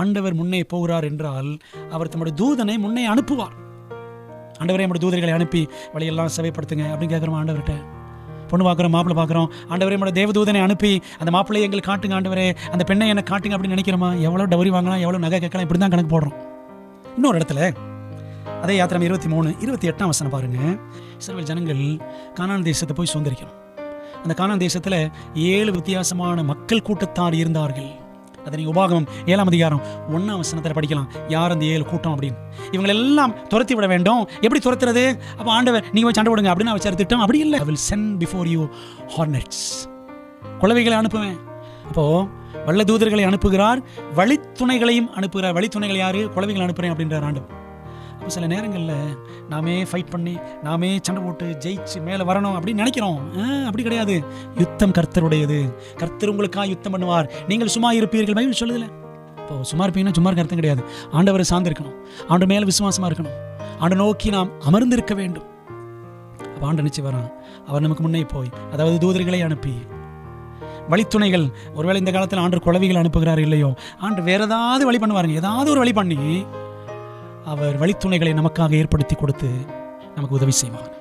ஆண்டவர் முன்னே போகிறார் என்றால் அவர் தம்முடைய தூதனை முன்னே அனுப்புவார். ஆண்டவரே நம்முடைய தூதர்களை அனுப்பி வழியெல்லாம் சபைப்படுத்துங்க அப்படின்னு கேட்குறோம் ஆண்டவர்கிட்ட. பொண்ணு பார்க்குறோம், மாப்பிள்ளை பார்க்குறோம், ஆண்டவரே நம்முடைய தேவதூதனை அனுப்பி அந்த மாப்பிள்ளையை எங்களுக்கு காட்டுங்க ஆண்டவரே, அந்த பெண்ணை எனக்கு காட்டுங்க அப்படின்னு நினைக்கிறோமா? எவ்வளோ டவரி வாங்கலாம், எவ்வளோ நகை கேட்கலாம், இப்படி தான் கணக்கு போடுறோம். இன்னொரு இடத்துல அதே யாத்திரை 23:28 பாருங்க. இஸ்ரவேல் ஜனங்கள் கானான் தேசத்தை போய் சுதந்திரிக்கணும். அந்த கானான் தேசத்தில் 7 வித்தியாசமான மக்கள் கூட்டத்தார் இருந்தார்கள். அதை நீங்கள் உபாகமம் 7:1 படிக்கலாம். யார் அந்த 7 கூட்டம் அப்படின்னு. இவங்களெல்லாம் துரத்தி விட வேண்டும். எப்படி துரத்துறது? அப்போ ஆண்டவர் நீங்கள் போய் சண்டை விடுங்க அப்படின்னு வச்சார் திட்டம். அப்படி இல்லை. I will send before you hornets, குளவிகளை அனுப்புவேன். அப்போது வல்ல தூதர்களை அனுப்புகிறார், வழித்துணைகளையும் அனுப்புகிறார். வழித்துணைகள் யாரு? குளவிகளை அனுப்புகிறேன் அப்படின்றார் ஆண்டவர். அப்போ சில நேரங்களில் நாமே ஃபைட் பண்ணி நாமே சண்டை போட்டு ஜெயிச்சு மேலே வரணும் அப்படின்னு நினைக்கிறோம். அப்படி கிடையாது. யுத்தம் கர்த்தருடையது. கர்த்தர் உங்களுக்காக யுத்தம் பண்ணுவார், நீங்கள் சும்மா இருப்பீர்கள். பைபிள் சொல்லுதில்ல. இப்போ சும்மா இருப்பீங்கன்னா சும்மா இருக்க அர்த்தம் கிடையாது. ஆண்டவரை சார்ந்திருக்கணும், ஆண்டு மேலே விசுவாசமாக இருக்கணும், ஆண்டு நோக்கி நாம் அமர்ந்திருக்க வேண்டும். அப்போ ஆண்டு நிச்சயம் வரான். அவர் நமக்கு முன்னே போய், அதாவது தூதர்களை அனுப்பி, வழித்துணைகள். ஒருவேளை இந்த காலத்தில் ஆண்டு குளவிகள் அனுப்புகிறார் இல்லையோ, ஆண்டு வேற ஏதாவது வழி பண்ணுவாருங்க. ஏதாவது ஒரு வழி பண்ணி அவர் வழித்துணைகளை நமக்காக ஏற்படுத்தி கொடுத்து நமக்கு உதவி செய்வார்.